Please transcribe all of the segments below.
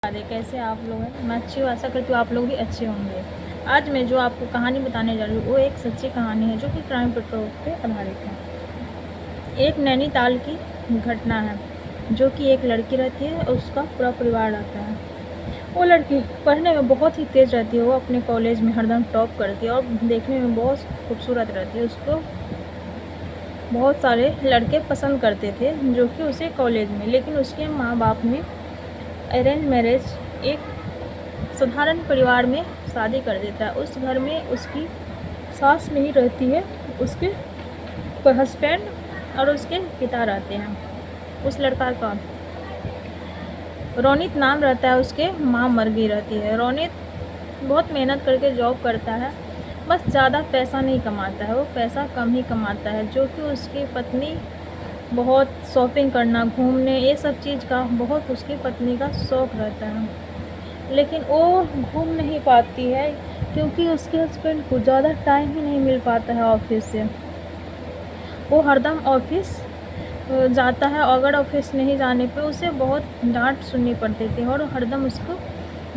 अरे कैसे आप लोग हैं। मैं अच्छी हूँ, आशा करती हूँ आप लोग भी अच्छे होंगे। आज मैं जो आपको कहानी बताने जा रही हूँ वो एक सच्ची कहानी है जो कि क्राइम पेट्रोल पे आधारित है। एक नैनीताल की घटना है जो कि एक लड़की रहती है और उसका पूरा परिवार रहता है। वो लड़की पढ़ने में बहुत ही तेज़ रहती है। वो अपने कॉलेज में हरदम टॉप करती है और देखने में बहुत खूबसूरत रहती है। उसको बहुत सारे लड़के पसंद करते थे जो कि उसे कॉलेज में, लेकिन उसके माँ बाप ने अरेंज मैरिज एक साधारण परिवार में शादी कर देता है। उस घर में उसकी सास नहीं रहती है, उसके हस्बैंड और उसके पिता रहते हैं। उस लड़का का रोनित नाम रहता है, उसके माँ मर गई रहती है। रोनित बहुत मेहनत करके जॉब करता है, बस ज़्यादा पैसा नहीं कमाता है, वो पैसा कम ही कमाता है। जो कि उसकी पत्नी बहुत शॉपिंग करना, घूमने, ये सब चीज़ का बहुत उसकी पत्नी का शौक़ रहता है, लेकिन वो घूम नहीं पाती है क्योंकि उसके हस्बैंड को ज़्यादा टाइम ही नहीं मिल पाता है ऑफिस से। वो हरदम ऑफिस जाता है, अगर ऑफिस नहीं जाने पे उसे बहुत डांट सुननी पड़ती थी और हरदम उसको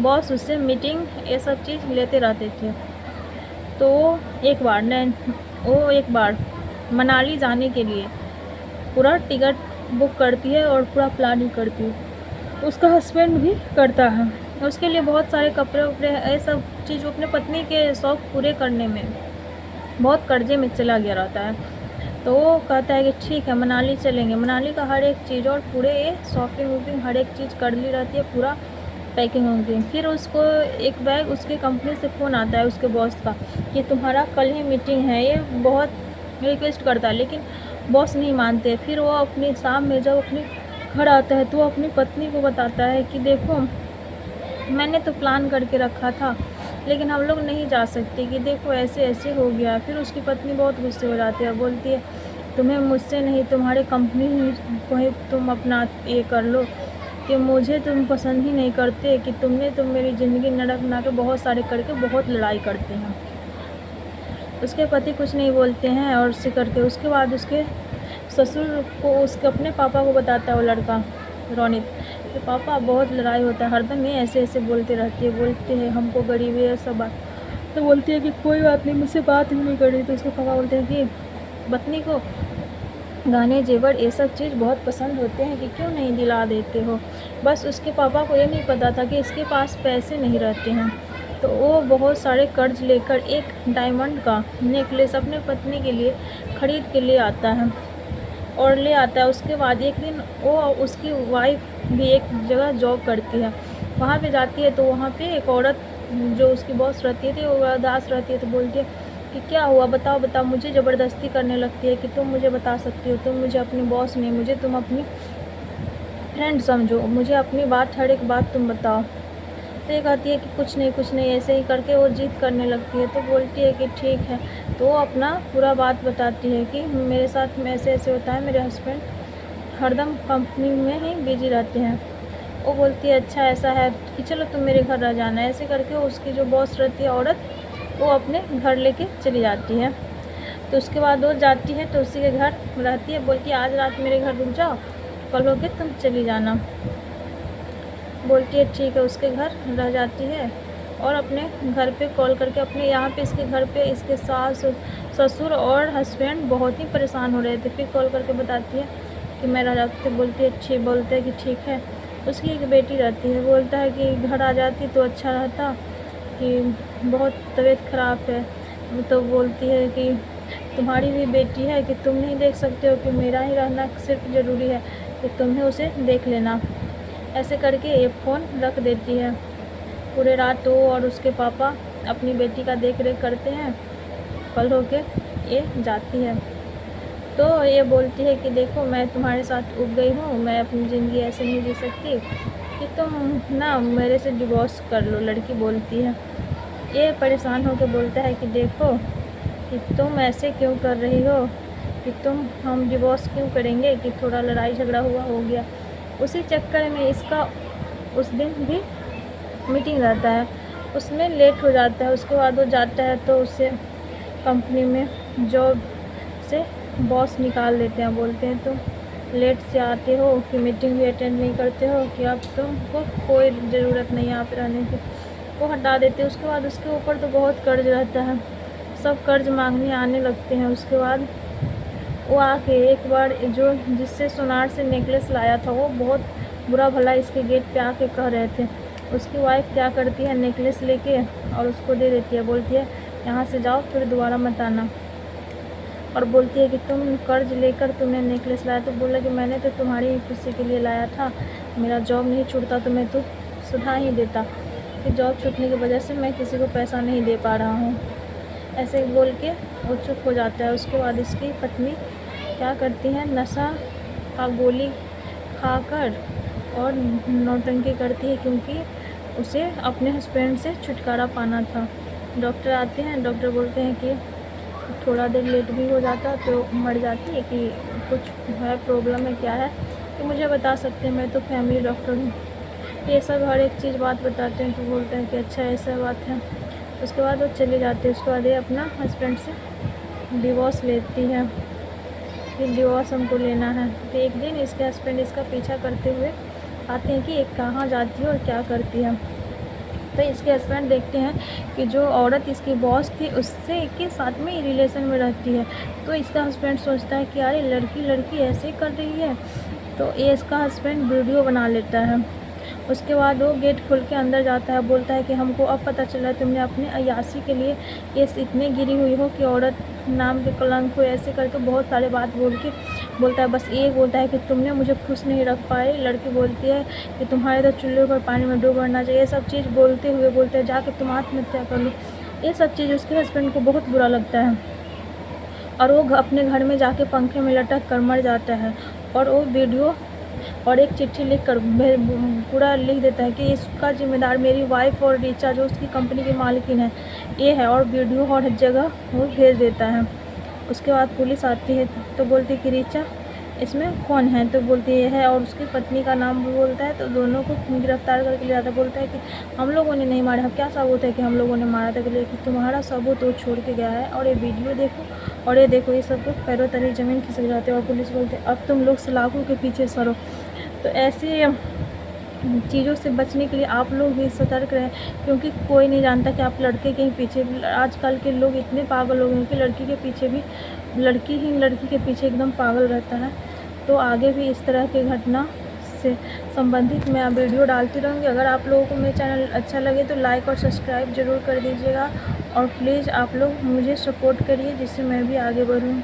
बॉस उससे मीटिंग ये सब चीज़ लेते रहते थे। तो वो एक बार मनाली जाने के लिए पूरा टिकट बुक करती है और पूरा प्लानिंग करती है। उसका हस्बैंड भी करता है। उसके लिए बहुत सारे कपड़े उपड़े ये सब चीज़ अपने पत्नी के शौक़ पूरे करने में बहुत कर्जे में चला गया रहता है। तो वो कहता है कि ठीक है मनाली चलेंगे। मनाली का हर एक चीज़ और पूरे ये शॉपिंग वॉपिंग हर एक चीज़ कर ली रहती है, पूरा पैकिंग वैकिंग। फिर उसको एक बैग उसके कंपनी से फ़ोन आता है उसके बॉस का कि तुम्हारा कल ही मीटिंग है। ये बहुत रिक्वेस्ट करता है लेकिन बॉस नहीं मानते। फिर वो अपने शाम में जब अपने घर आता है तो वो अपनी पत्नी को बताता है कि देखो मैंने तो प्लान करके रखा था लेकिन हम लोग नहीं जा सकते, कि देखो ऐसे ऐसे हो गया। फिर उसकी पत्नी बहुत गुस्से हो जाती है, बोलती है तुम्हें मुझसे नहीं तुम्हारे कंपनी को ही तुम अपना ये कर लो, कि मुझे तुम पसंद ही नहीं करते, कि तुम मेरी ज़िंदगी नरक बना के बहुत सारे करके बहुत लड़ाई करते हैं। उसके पति कुछ नहीं बोलते हैं और उससे करके उसके बाद उसके ससुर को उसके अपने पापा को बताता है वो लड़का रोनित कि पापा बहुत लड़ाई होता है, हरदम ये ऐसे ऐसे बोलती रहती है, बोलते हैं हमको गरीबी है सब बात। तो बोलती है कि कोई बात नहीं, मुझसे बात ही नहीं कर रही। तो उसके पापा बोलते हैं कि पत्नी को गाने जेवर ये सब चीज़ बहुत पसंद होते हैं कि क्यों नहीं दिला देते हो। बस उसके पापा को ये नहीं पता था कि इसके पास पैसे नहीं रहते हैं। तो वो बहुत सारे कर्ज लेकर एक डायमंड का नेकलेस अपने पत्नी के लिए ख़रीद के ले आता है और ले आता है। उसके बाद एक दिन वो उसकी वाइफ भी एक जगह जॉब करती है, वहाँ पे जाती है। तो वहाँ पे एक औरत जो उसकी बॉस रहती थी वो उदास रहती है, तो बोलती है कि क्या हुआ, बताओ बताओ। मुझे ज़बरदस्ती करने लगती है कि तुम मुझे बता सकती हो, तुम मुझे अपनी बॉस नहीं, मुझे तुम अपनी फ्रेंड समझो, मुझे अपनी बात हर एक बात तुम बताओ। तो ये कहती है कि कुछ नहीं ऐसे ही करके वो जिद करने लगती है। तो बोलती है कि ठीक है। तो वो अपना पूरा बात बताती है कि मेरे साथ में ऐसे ऐसे होता है, मेरे हस्बैंड हरदम कंपनी में ही बिजी रहते हैं। वो बोलती है अच्छा ऐसा है कि चलो तुम मेरे घर रह जाना। ऐसे करके उसकी जो बॉस रहती है औरत, वो अपने घर लेके चली जाती है। तो उसके बाद वो जाती है तो उसी के घर रहती है, बोलती है आज रात मेरे घर रुक जाओ, कल होके तुम चली जाना। बोलती है ठीक है, उसके घर रह जाती है और अपने घर पे कॉल करके अपने यहाँ पे इसके घर पे इसके सास ससुर और हस्बैंड बहुत ही परेशान हो रहे थे। फिर कॉल करके बताती है कि मैं रह जाती। बोलती है ठीक, बोलते हैं कि ठीक है। उसकी एक बेटी रहती है, बोलता है कि घर आ जाती तो अच्छा रहता, कि बहुत तबीयत ख़राब है। तो बोलती है कि तुम्हारी भी बेटी है, कि तुम नहीं देख सकते हो कि मेरा ही रहना सिर्फ ज़रूरी है, कि तुम्हें उसे देख लेना। ऐसे करके ये फ़ोन रख देती है। पूरे रात वो और उसके पापा अपनी बेटी का देख रेख करते हैं। कल होके ये जाती है तो ये बोलती है कि देखो मैं तुम्हारे साथ उब गई हूँ, मैं अपनी ज़िंदगी ऐसे नहीं जी सकती, कि तुम ना मेरे से डिवोर्स कर लो। लड़की बोलती है, ये परेशान होकर बोलता है कि देखो कि तुम ऐसे क्यों कर रही हो, कि हम डिवोर्स क्यों करेंगे, कि थोड़ा लड़ाई झगड़ा हुआ हो गया। उसी चक्कर में इसका उस दिन भी मीटिंग रहता है, उसमें लेट हो जाता है। उसके बाद वो जाता है तो उसे कंपनी में जॉब से बॉस निकाल देते हैं। बोलते हैं तुम लेट से आते हो, कि मीटिंग भी अटेंड नहीं करते हो, कि अब तुमको कोई ज़रूरत नहीं है यहाँ पे रहने की, वो हटा देते हैं। उसके बाद उसके ऊपर तो बहुत कर्ज रहता है, सब कर्ज मांगने आने लगते हैं। उसके बाद वो आके एक बार जो जिससे सोनार से नेकलेस लाया था वो बहुत बुरा भला इसके गेट पे आके कह रहे थे। उसकी वाइफ क्या करती है, नेकलेस लेके और उसको दे देती है, बोलती है यहाँ से जाओ, फिर दोबारा मत आना। और बोलती है कि तुम कर्ज लेकर तुमने नेकलेस लाया। तो बोला कि मैंने तो तुम्हारी ही खुशी के लिए लाया था, मेरा जॉब नहीं छूटता तो मैं तो सुधा ही देता, कि जॉब छूटने की वजह से मैं किसी को पैसा नहीं दे पा रहा हूँ। ऐसे बोल के वो चुप हो जाता है। उसके बाद इसकी पत्नी क्या करती है, नशा का गोली खाकर और नौटंकी करती है, क्योंकि उसे अपने हस्बैंड से छुटकारा पाना था। डॉक्टर आते हैं, डॉक्टर बोलते हैं कि थोड़ा देर लेट भी हो जाता तो मर जाती है, कि कुछ है, प्रॉब्लम है, क्या है, तो मुझे बता सकते हैं, मैं तो फैमिली डॉक्टर हूँ। ये सब हर एक चीज़ बात बताते हैं। तो बोलते हैं कि अच्छा ऐसा बात है। उसके बाद वो चले जाते हैं। उसके बाद ये अपना हस्बैंड से डिवोर्स लेती है, कि डिवोर्स हमको लेना है। तो एक दिन इसके हस्बैंड इसका पीछा करते हुए आते हैं कि ये कहाँ जाती है और क्या करती है। तो इसके हस्बैंड देखते हैं कि जो औरत इसकी बॉस थी उससे के साथ में ही रिलेशन में रहती है। तो इसका हस्बैंड सोचता है कि अरे लड़की लड़की ऐसे कर रही है। तो ये इसका हस्बैंड वीडियो बना लेता है। उसके बाद वो गेट खोल के अंदर जाता है, बोलता है कि हमको अब पता चला तुमने अपने अय्याशी के लिए ये इतने गिरी हुई हो कि औरत नाम के कलंक हो, ऐसे करके बहुत सारे बात बोल के बोलता है। बस ये बोलता है कि तुमने मुझे खुश नहीं रख पाए। लड़की बोलती है कि तुम्हारे तो चूल्हे पर पानी में डूब मरना चाहिए। ये सब चीज़ बोलते हुए बोलते हैं जाके तुम आत्महत्या कर लो। ये सब चीज़ उसके हस्बैंड को बहुत बुरा लगता है और वो अपने घर में जाके पंखे में लटक कर मर जाता है। और वो वीडियो और एक चिट्ठी लिख कर पूरा लिख देता है कि इसका जिम्मेदार मेरी वाइफ और रीचा जो उसकी कंपनी की मालकिन है ये है, और वीडियो हर जगह वो भेज देता है। उसके बाद पुलिस आती है तो बोलती है कि रीचा इसमें कौन है, तो बोलती है और उसकी पत्नी का नाम भी बोलता है। तो दोनों को गिरफ्तार करके ले जाता है। बोलता है कि हम लोगों ने नहीं मारा, क्या सबूत है कि हम लोगों ने मारा था, कि तुम्हारा सबूत वो छोड़ के गया है, और ये वीडियो देखो और ये देखो। ये सब कुछ पैरों तले ज़मीन खिसक जाते हैं। और पुलिस बोलते हैं अब तुम लोग सलाखों के पीछे सरो। तो ऐसे चीज़ों से बचने के लिए आप लोग भी सतर्क रहें, क्योंकि कोई नहीं जानता कि आप लड़के के ही पीछे, आजकल के लोग इतने पागल हो गए हैं कि लड़की के पीछे भी लड़की के पीछे एकदम पागल रहता है। तो आगे भी इस तरह की घटना से संबंधित मैं वीडियो डालती रहूँगी। अगर आप लोगों को मेरा चैनल अच्छा लगे तो लाइक और सब्सक्राइब ज़रूर कर दीजिएगा, और प्लीज़ आप लोग मुझे सपोर्ट करिए जिससे मैं भी आगे बढ़ूँ।